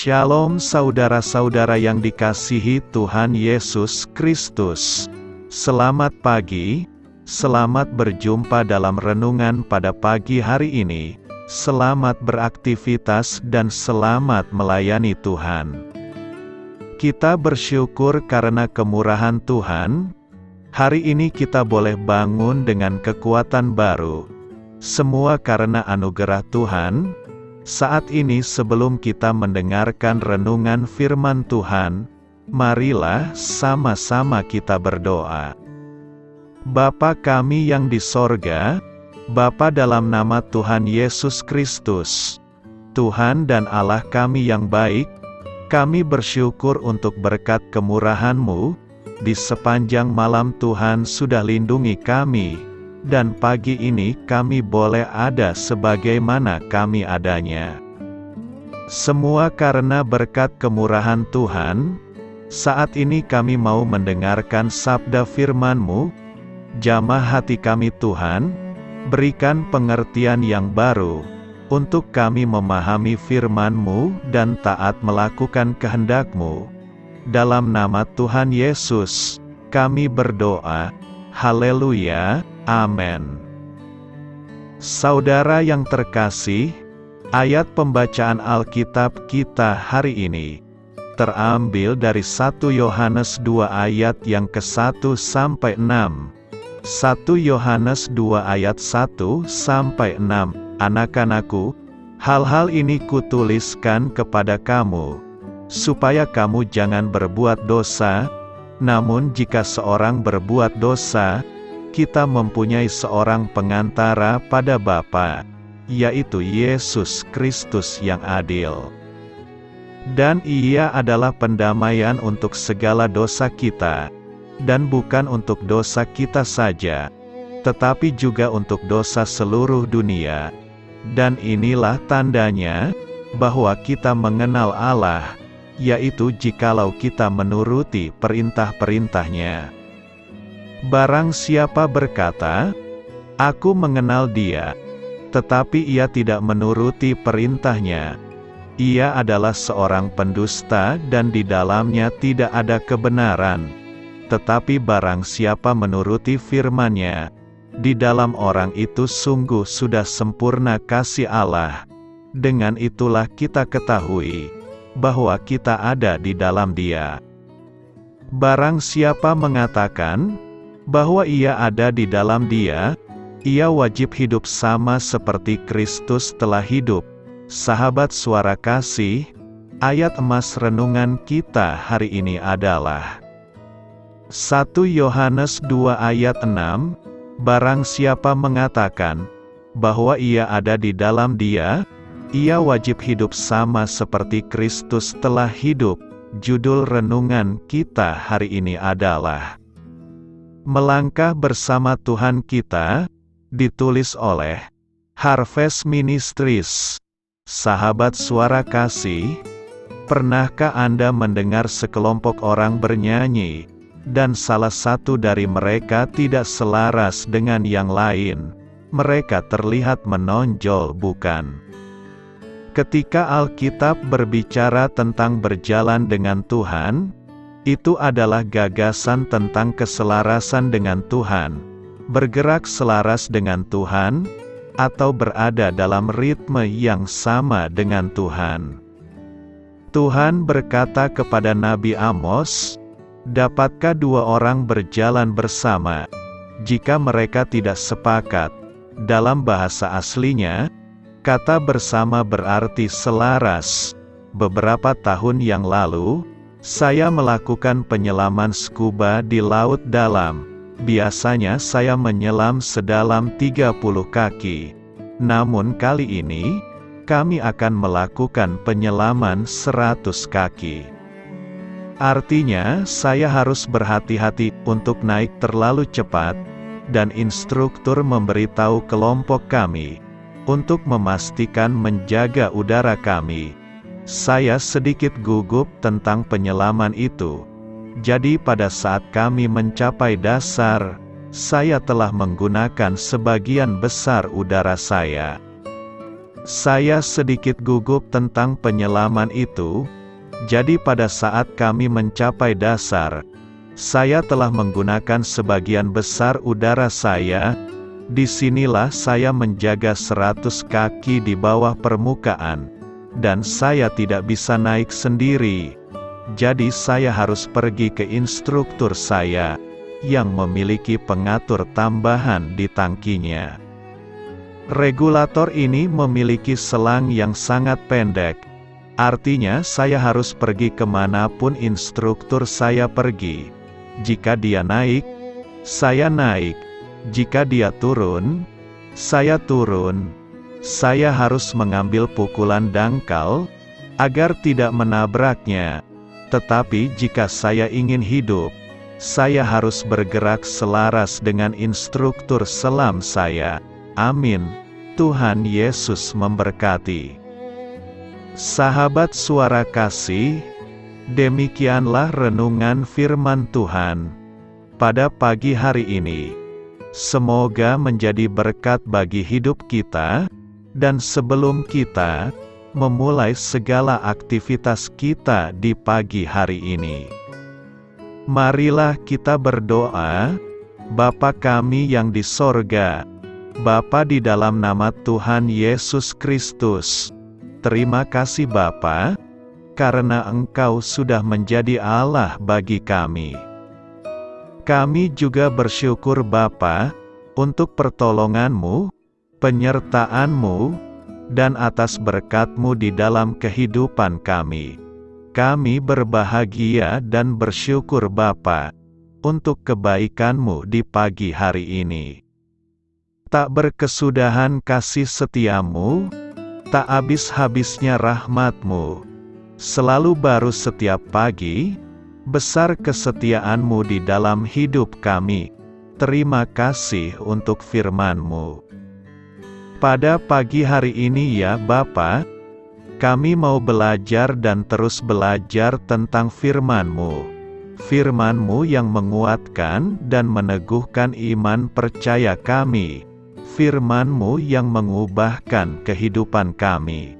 Shalom saudara-saudara yang dikasihi Tuhan Yesus Kristus. Selamat pagi, selamat berjumpa dalam renungan pada pagi hari ini. Selamat beraktivitas dan selamat melayani Tuhan. Kita bersyukur karena kemurahan Tuhan. Hari ini kita boleh bangun dengan kekuatan baru. Semua karena anugerah Tuhan. Saat ini sebelum kita mendengarkan renungan firman Tuhan, marilah sama-sama kita berdoa. Bapa kami yang di sorga, Bapa dalam nama Tuhan Yesus Kristus, Tuhan dan Allah kami yang baik, kami bersyukur untuk berkat kemurahan-Mu, di sepanjang malam Tuhan sudah lindungi kami, dan pagi ini kami boleh ada sebagaimana kami adanya. Semua karena berkat kemurahan Tuhan. Saat ini kami mau mendengarkan sabda firman-Mu. Jamah hati kami Tuhan, berikan pengertian yang baru, untuk kami memahami firman-Mu dan taat melakukan kehendak-Mu. Dalam nama Tuhan Yesus, kami berdoa. Haleluya. Amin. Saudara yang terkasih, ayat pembacaan Alkitab kita hari ini terambil dari 1 Yohanes 2 ayat yang ke-1 sampai 6. 1 Yohanes 2 ayat 1 sampai 6. Anak-anakku, hal-hal ini kutuliskan kepada kamu, supaya kamu jangan berbuat dosa. Namun jika seorang berbuat dosa, kita mempunyai seorang pengantara pada Bapa, yaitu Yesus Kristus yang adil. Dan Ia adalah pendamaian untuk segala dosa kita, dan bukan untuk dosa kita saja, tetapi juga untuk dosa seluruh dunia. Dan inilah tandanya, bahwa kita mengenal Allah, yaitu jikalau kita menuruti perintah-perintah-Nya. Barang siapa berkata, "Aku mengenal Dia," tetapi ia tidak menuruti perintah-Nya, ia adalah seorang pendusta dan di dalamnya tidak ada kebenaran. Tetapi barang siapa menuruti firman-Nya, di dalam orang itu sungguh sudah sempurna kasih Allah. Dengan itulah kita ketahui bahwa kita ada di dalam Dia. Barang siapa mengatakan bahwa ia ada di dalam Dia, ia wajib hidup sama seperti Kristus telah hidup. Sahabat Suara Kasih, ayat emas renungan kita hari ini adalah 1 Yohanes 2 ayat 6. Barang siapa mengatakan bahwa ia ada di dalam Dia, ia wajib hidup sama seperti Kristus telah hidup. Judul renungan kita hari ini adalah Melangkah Bersama Tuhan Kita, ditulis oleh Harvest Ministries. Sahabat Suara Kasih, pernahkah Anda mendengar sekelompok orang bernyanyi, dan salah satu dari mereka tidak selaras dengan yang lain? Mereka terlihat menonjol, bukan? Ketika Alkitab berbicara tentang berjalan dengan Tuhan, itu adalah gagasan tentang keselarasan dengan Tuhan, bergerak selaras dengan Tuhan, atau berada dalam ritme yang sama dengan Tuhan. Tuhan berkata kepada Nabi Amos, "Dapatkah dua orang berjalan bersama, jika mereka tidak sepakat?" Dalam bahasa aslinya, kata bersama berarti selaras. Beberapa tahun yang lalu, saya melakukan penyelaman scuba di laut dalam. Biasanya saya menyelam sedalam 30 kaki. Namun kali ini, kami akan melakukan penyelaman 100 kaki. Artinya, saya harus berhati-hati untuk naik terlalu cepat, dan instruktur memberitahu kelompok kami untuk memastikan menjaga udara kami. Saya sedikit gugup tentang penyelaman itu. Jadi pada saat kami mencapai dasar, saya telah menggunakan sebagian besar udara saya. Saya sedikit gugup tentang penyelaman itu, jadi pada saat kami mencapai dasar, saya telah menggunakan sebagian besar udara saya. Disinilah saya menjaga 100 kaki di bawah permukaan, dan saya tidak bisa naik sendiri. Jadi saya harus pergi ke instruktur saya, yang memiliki pengatur tambahan di tangkinya. Regulator ini memiliki selang yang sangat pendek. Artinya saya harus pergi kemanapun instruktur saya pergi. Jika dia naik, saya naik. Jika dia turun, saya turun. Saya harus mengambil pukulan dangkal, agar tidak menabraknya. Tetapi jika saya ingin hidup, saya harus bergerak selaras dengan instruktur selam saya. Amin. Tuhan Yesus memberkati. Sahabat suara kasih, demikianlah renungan firman Tuhan pada pagi hari ini. Semoga menjadi berkat bagi hidup kita, dan sebelum kita memulai segala aktivitas kita di pagi hari ini, marilah kita berdoa. Bapa kami yang di sorga, Bapa di dalam nama Tuhan Yesus Kristus, terima kasih Bapa, karena Engkau sudah menjadi Allah bagi kami. Kami juga bersyukur Bapa, untuk pertolongan-Mu, penyertaan-Mu, dan atas berkat-Mu di dalam kehidupan kami. Kami berbahagia dan bersyukur Bapa, untuk kebaikan-Mu di pagi hari ini. Tak berkesudahan kasih setia-Mu, tak habis-habisnya rahmat-Mu, selalu baru setiap pagi. Besar kesetiaan-Mu di dalam hidup kami. Terima kasih untuk firman-Mu. Pada pagi hari ini ya Bapa, kami mau belajar dan terus belajar tentang firman-Mu. Firman-Mu yang menguatkan dan meneguhkan iman percaya kami. Firman-Mu yang mengubahkan kehidupan kami.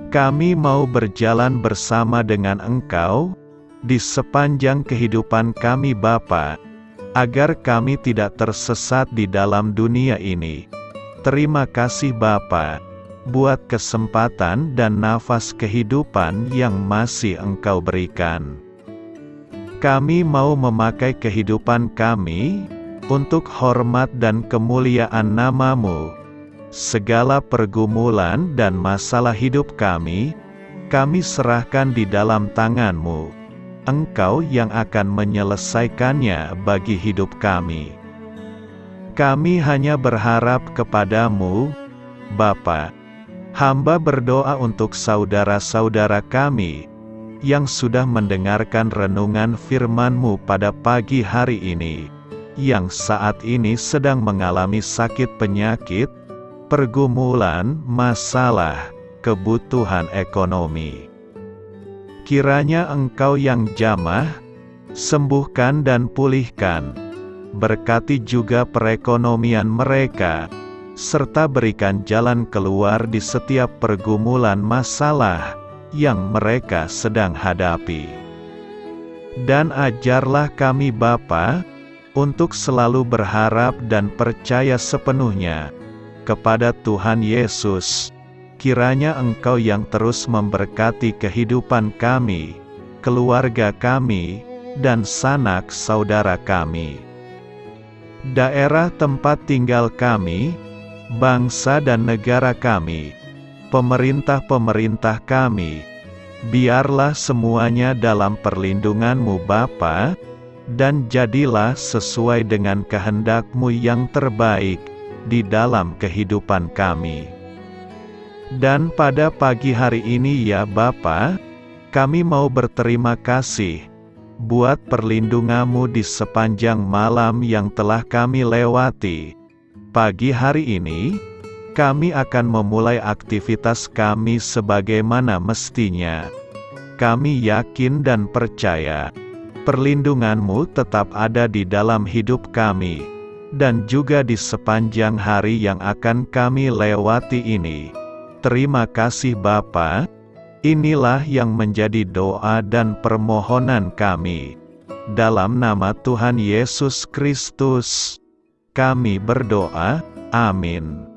Kami mau berjalan bersama dengan Engkau di sepanjang kehidupan kami Bapa, agar kami tidak tersesat di dalam dunia ini. Terima kasih Bapa, buat kesempatan dan nafas kehidupan yang masih Engkau berikan. Kami mau memakai kehidupan kami, untuk hormat dan kemuliaan nama-Mu. Segala pergumulan dan masalah hidup kami serahkan di dalam tangan-Mu. Engkau yang akan menyelesaikannya bagi hidup kami. Kami hanya berharap kepada-Mu, Bapa. Hamba berdoa untuk saudara-saudara kami, yang sudah mendengarkan renungan firman-Mu pada pagi hari ini, yang saat ini sedang mengalami sakit penyakit, pergumulan, masalah, kebutuhan ekonomi. Kiranya Engkau yang jamah, sembuhkan dan pulihkan. Berkati juga perekonomian mereka, serta berikan jalan keluar di setiap pergumulan masalah yang mereka sedang hadapi. Dan ajarlah kami Bapa, untuk selalu berharap dan percaya sepenuhnya kepada Tuhan Yesus. Kiranya Engkau yang terus memberkati kehidupan kami, keluarga kami, dan sanak saudara kami. Daerah tempat tinggal kami, bangsa dan negara kami, pemerintah-pemerintah kami, biarlah semuanya dalam perlindungan-Mu Bapa, dan jadilah sesuai dengan kehendak-Mu yang terbaik di dalam kehidupan kami. Dan pada pagi hari ini ya Bapa, kami mau berterima kasih buat perlindungan-Mu di sepanjang malam yang telah kami lewati. Pagi hari ini, kami akan memulai aktivitas kami sebagaimana mestinya. Kami yakin dan percaya, perlindungan-Mu tetap ada di dalam hidup kami, dan juga di sepanjang hari yang akan kami lewati ini. Terima kasih Bapa. Inilah yang menjadi doa dan permohonan kami. Dalam nama Tuhan Yesus Kristus, kami berdoa. Amin.